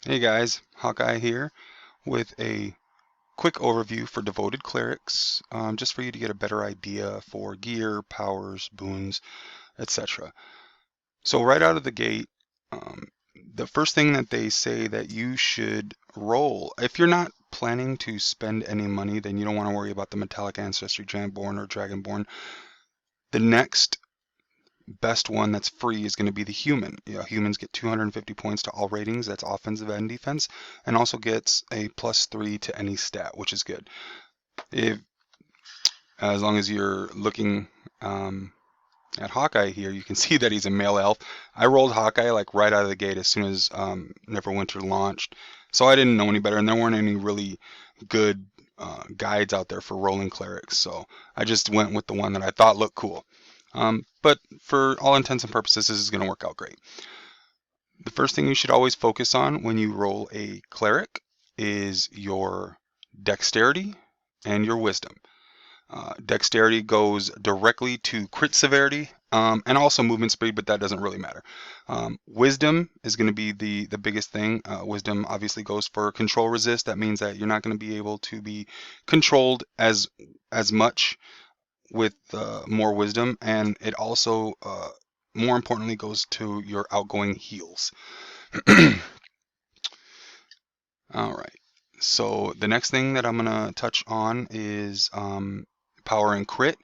Hey guys, Hawkeye here with a quick overview for Devoted Clerics, just for you to get a better idea for gear, powers, boons, etc. So right out of the gate, um, the first thing that they say that you should roll, if you're not planning to spend any money, then you don't want to worry about the Metallic Ancestry Giantborn or Dragonborn. The next best one that's free is going to be the human. Humans get 250 points to all ratings. That's offensive and defense, and also gets a +3 to any stat, which is good. If as long as you're looking at Hawkeye here, you can see that he's a male elf. I rolled Hawkeye like right out of the gate as soon as Neverwinter launched, so I didn't know any better, and there weren't any really good guides out there for rolling clerics, so I just went with the one that I thought looked cool. But for all intents and purposes, this is going to work out great. The first thing you should always focus on when you roll a cleric is your dexterity and your wisdom. Dexterity goes directly to crit severity and also movement speed, but that doesn't really matter. Wisdom is going to be the biggest thing. Wisdom obviously goes for control resist. That means that you're not going to be able to be controlled as much with more wisdom, and it also, more importantly, goes to your outgoing heals. All right. So the next thing that I'm gonna touch on is power and crit.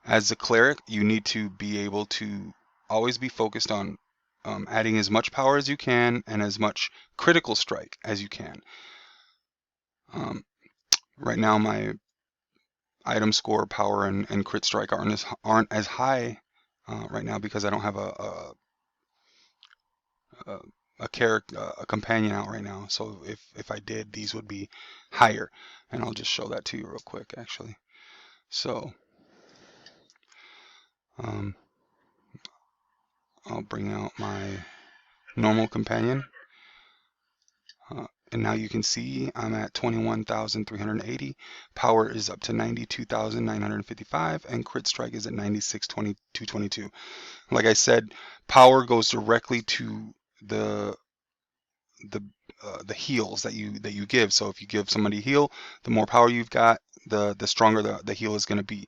As a cleric, you need to be able to always be focused on adding as much power as you can and as much critical strike as you can. Right now, my item score, power, and crit strike aren't as high right now because I don't have a companion out right now. So if I did, these would be higher, and I'll just show that to you real quick actually. So um, I'll bring out my normal companion. And now you can see I'm at 21,380. Power is up to 92,955, and crit strike is at 96,222. Like I said, power goes directly to the the heals that you give. So if you give somebody a heal, the more power you've got, the stronger the heal is going to be.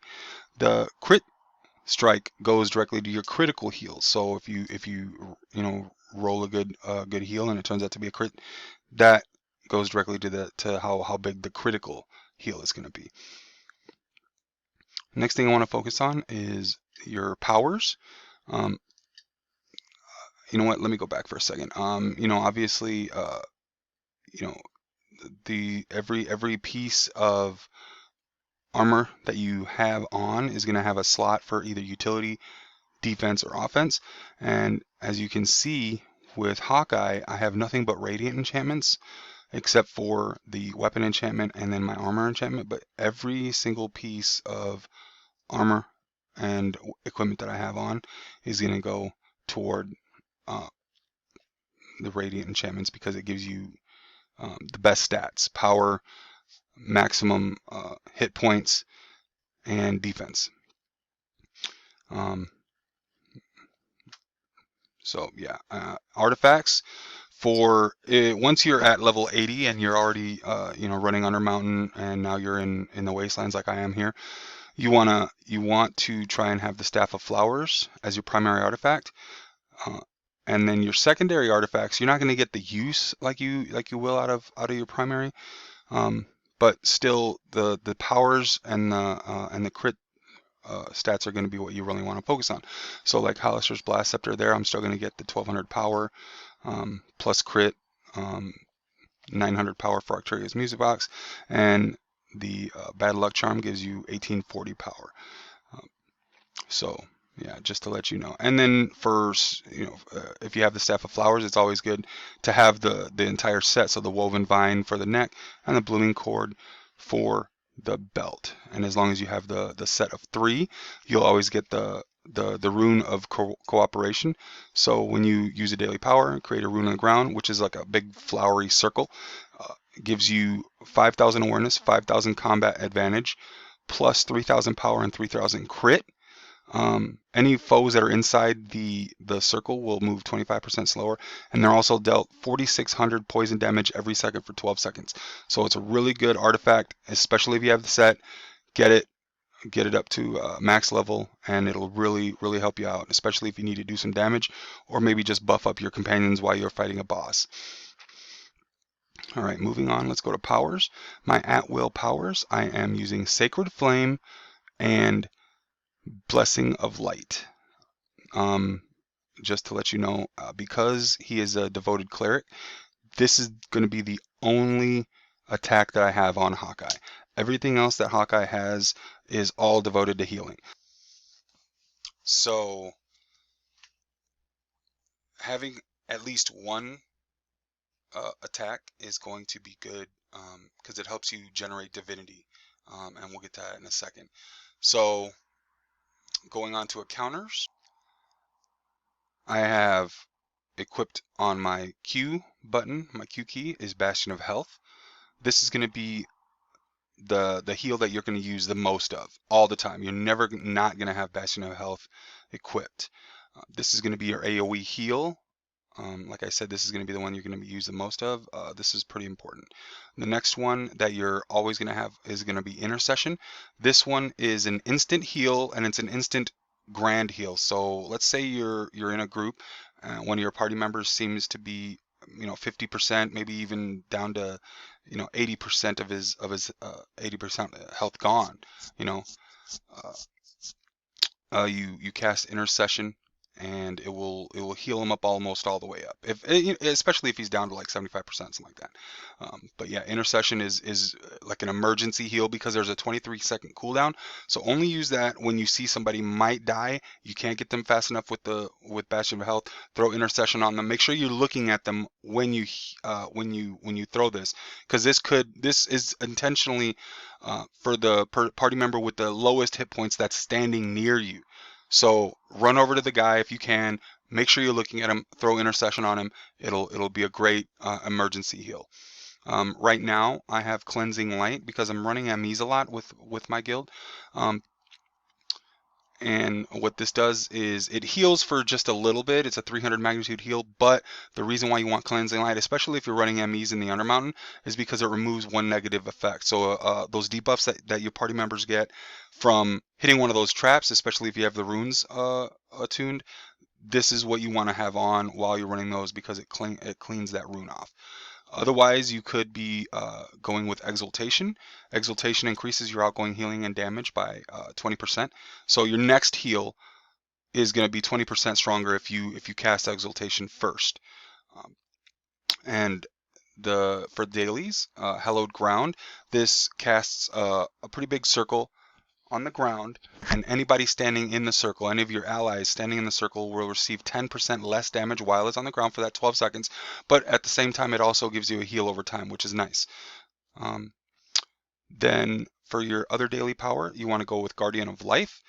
The crit strike goes directly to your critical heals. So if you roll a good heal and it turns out to be a crit, that goes directly to how big the critical heal is going to be. Next thing I want to focus on is your powers. Um, you know what? Let me go back for a second. Obviously, every piece of armor that you have on is going to have a slot for either utility, defense, or offense. And as you can see with Hawkeye, I have nothing but radiant enchantments except for the weapon enchantment and then my armor enchantment. But every single piece of armor and equipment that I have on is going to go toward uh, the radiant enchantments because it gives you the best stats: power, maximum hit points, and defense. Um, so yeah, artifacts for once you're at level 80 and you're already running under mountain and now you're in the wastelands like I am here, you want to try and have the Staff of Flowers as your primary artifact. And then your secondary artifacts, you're not going to get the use like you will out of your primary, but still the powers and the crit stats are going to be what you really want to focus on. So like Hollister's Blast Scepter there, I'm still going to get the 1200 power plus crit, 900 power for Arcturia's Music Box, and the Bad Luck Charm gives you 1840 power. So yeah, just to let you know. And then for if you have the Staff of Flowers, it's always good to have the entire set. So the Woven Vine for the neck and the Blooming Cord for the belt. And as long as you have the set of 3, you'll always get the rune of cooperation. So when you use a daily power, create a rune on the ground, which is like a big flowery circle. It gives you 5,000 awareness, 5,000 combat advantage, plus 3,000 power and 3,000 crit. Any foes that are inside the circle will move 25% slower, and they're also dealt 4,600 poison damage every second for 12 seconds. So it's a really good artifact, especially if you have the set. Get it up to max level, and it'll really help you out, especially if you need to do some damage or maybe just buff up your companions while you're fighting a boss. All right, moving on, let's go to powers. My at-will powers, I am using Sacred Flame and Blessing of Light. Just to let you know, because he is a Devoted Cleric, this is going to be the only attack that I have on Hawkeye. Everything else that Hawkeye has is all devoted to healing. So having at least one attack is going to be good because it helps you generate divinity, and we'll get to that in a second. So going on to counters, I have equipped on my Q button, my Q key is Bastion of Health. This is going to be the heal that you're going to use the most of all the time. You're never not going to have Bastion of Health equipped. This is going to be your AoE heal. Like I said, this is going to be the one you're going to use the most of. This is pretty important. The next one that you're always going to have is going to be Intercession. This one is an instant heal, and it's an instant grand heal. So let's say you're in a group, one of your party members seems to be 50%, maybe even down to 80% of his 80% health gone. You cast Intercession, and it will heal him up almost all the way up. Especially if he's down to like 75%, something like that. But yeah, Intercession is like an emergency heal because there's a 23-second cooldown. So only use that when you see somebody might die. You can't get them fast enough with Bastion of Health. Throw Intercession on them. Make sure you're looking at them when you throw this, because this is intentionally for the party member with the lowest hit points that's standing near you. So run over to the guy if you can. Make sure you're looking at him. Throw Intercession on him. It'll be a great emergency heal. Right now I have Cleansing Light because I'm running Amiz a lot with my guild. And what this does is it heals for just a little bit. It's a 300 magnitude heal, but the reason why you want Cleansing Light, especially if you're running MEs in the Undermountain, is because it removes one negative effect. So those debuffs that your party members get from hitting one of those traps, especially if you have the runes attuned, this is what you want to have on while you're running those because it cleans that rune off. Otherwise, you could be going with Exaltation. Exaltation increases your outgoing healing and damage by 20%. So your next heal is going to be 20% stronger if you cast Exaltation first. And for dailies, Hallowed Ground, this casts a pretty big circle on the ground, and anybody standing in the circle, any of your allies standing in the circle, will receive 10% less damage while it's on the ground for that 12 seconds, but at the same time it also gives you a heal over time, which is nice. Then for your other daily power, you want to go with Guardian of Life.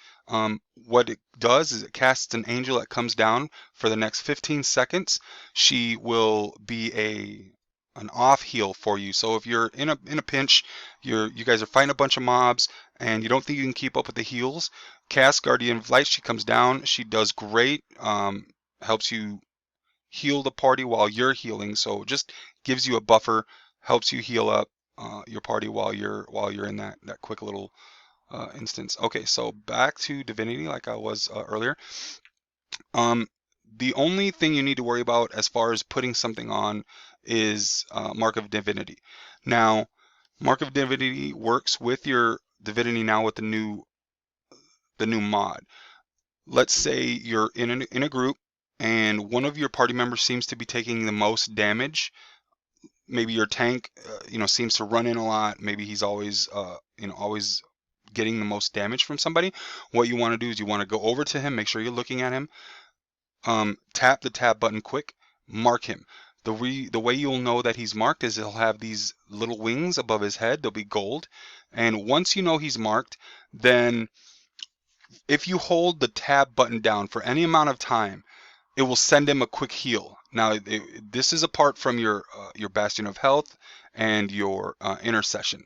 What it does is it casts an angel that comes down for the next 15 seconds. She will be an off heal for you. So if you're in a pinch, you guys are fighting a bunch of mobs and you don't think you can keep up with the heals, cast Guardian of Light. She comes down. She does great. Helps you heal the party while you're healing. So just gives you a buffer, helps you heal up your party while you're in that quick little instance. Okay, so back to Divinity, like I was earlier. The only thing you need to worry about as far as putting something on is Mark of Divinity. Now, Mark of Divinity works with your Divinity now with the new mod. Let's say you're in a group and one of your party members seems to be taking the most damage. Maybe your tank, seems to run in a lot. Maybe he's always, always getting the most damage from somebody. What you want to do is you want to go over to him, make sure you're looking at him. Tap the tab button quick, mark him. The way you'll know that he's marked is he'll have these little wings above his head. They'll be gold. And once you know he's marked, then if you hold the tab button down for any amount of time, it will send him a quick heal. Now, this is apart from your Bastion of Health and your Intercession.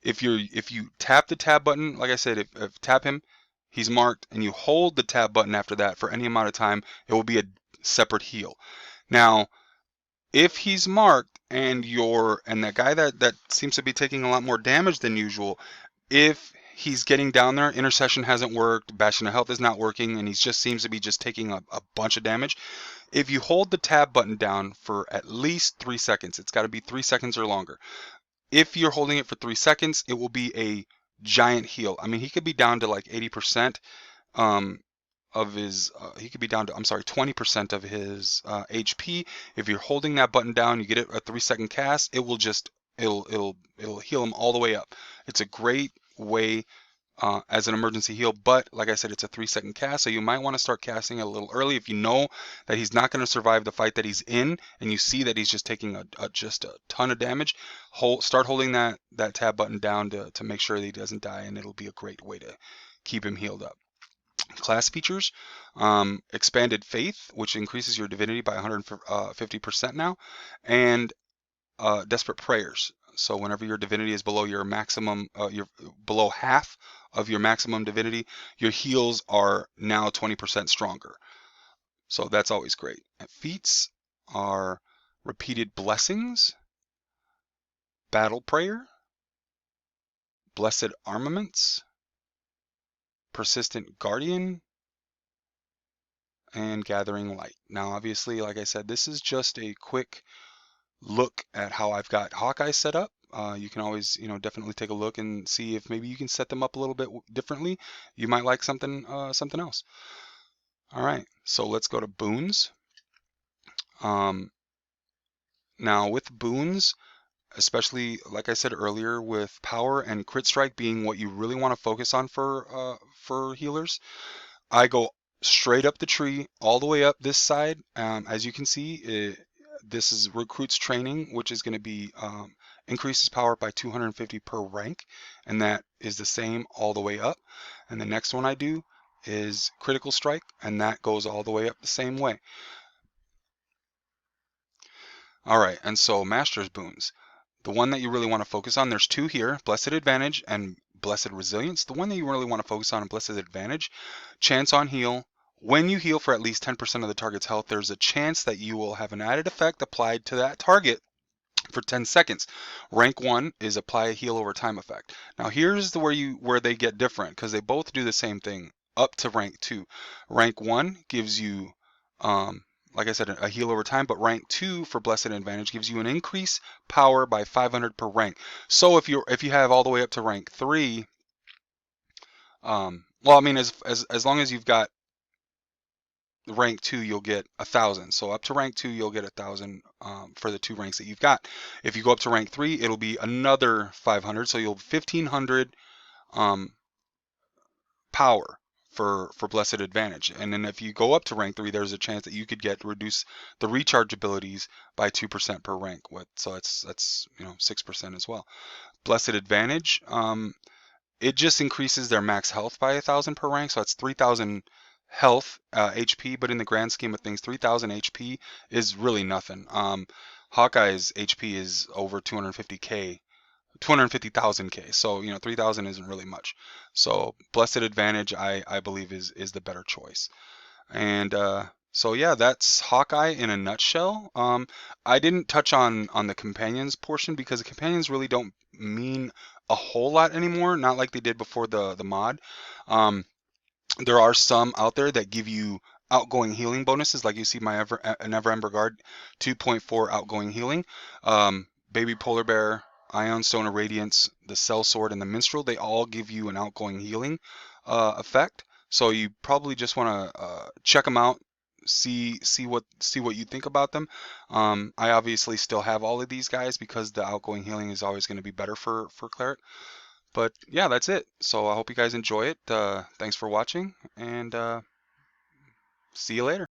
If you tap the tab button, like I said, if tap him, he's marked, and you hold the tab button after that for any amount of time, it will be a separate heal. Now, if he's marked and that guy that seems to be taking a lot more damage than usual, if he's getting down there, intercession hasn't worked, bastion of health is not working, and he just seems to be just taking a bunch of damage, if you hold the tab button down for at least 3 seconds, it's got to be 3 seconds or longer. If you're holding it for 3 seconds, it will be a giant heal. I mean, he could be down to like 80% of his, he could be down to, I'm sorry, 20% of his HP. If you're holding that button down, you get it a 3-second cast, it will just, it'll heal him all the way up. It's a great way as an emergency heal, but like I said, it's a 3-second cast, so you might want to start casting it a little early if you know that he's not going to survive the fight that he's in, and you see that he's just taking just a ton of damage. Start holding that tab button down to make sure that he doesn't die, and it'll be a great way to keep him healed up. Class features, expanded faith, which increases your divinity by 150% now, and desperate prayers. So whenever your divinity is below your maximum, you're below half of your maximum divinity, your heals are now 20% stronger. So that's always great. Feats are repeated blessings, battle prayer, blessed armaments, persistent guardian, and gathering light. Now obviously, like I said, this is just a quick look at how I've got Hawkeye set up. You can always, definitely take a look and see if maybe you can set them up a little bit differently. You might like something else. All right, so let's go to boons. Now with boons, especially like I said earlier, with power and crit strike being what you really want to focus on for healers, I go straight up the tree, all the way up this side. As you can see, this is recruits training, which is going to be increases power by 250 per rank, and that is the same all the way up. And the next one I do is critical strike, and that goes all the way up the same way. All right, and so master's boons. The one that you really want to focus on, there's two here, Blessed Advantage and Blessed Resilience. The one that you really want to focus on, Blessed Advantage, chance on heal. When you heal for at least 10% of the target's health, there's a chance that you will have an added effect applied to that target for 10 seconds. Rank 1 is apply a heal over time effect. Now here's where they get different, because they both do the same thing up to rank 2. Rank 1 gives you like I said, a heal over time, but rank 2 for Blessed Advantage gives you an increase power by 500 per rank. So if you have all the way up to rank 3, well, I mean, as long as you've got rank 2, you'll get 1,000. So up to rank 2, you'll get 1,000 for the 2 ranks that you've got. If you go up to rank 3, it'll be another 500. So you'll 1,500 power for Blessed Advantage. And then if you go up to rank 3, there's a chance that you could reduce the recharge abilities by 2% per rank. So that's 6% as well. Blessed Advantage, it just increases their max health by 1,000 per rank, so that's 3,000 health HP. But in the grand scheme of things, 3,000 HP is really nothing. Hawkeye's HP is over 250k. 250,000 K. So 3,000 isn't really much. So Blessed Advantage, I believe is the better choice. And so yeah, that's Hawkeye in a nutshell. I didn't touch on the companions portion because the companions really don't mean a whole lot anymore. Not like they did before the mod. There are some out there that give you outgoing healing bonuses, like you see my Neverwinter Guard 2.4 outgoing healing. Baby Polar Bear, Ion Stone of Radiance, the Cell Sword, and the Minstrel, they all give you an outgoing healing effect. So you probably just want to check them out, see what you think about them. I obviously still have all of these guys because the outgoing healing is always going to be better for Cleric. But yeah, that's it. So I hope you guys enjoy it. Thanks for watching, and see you later.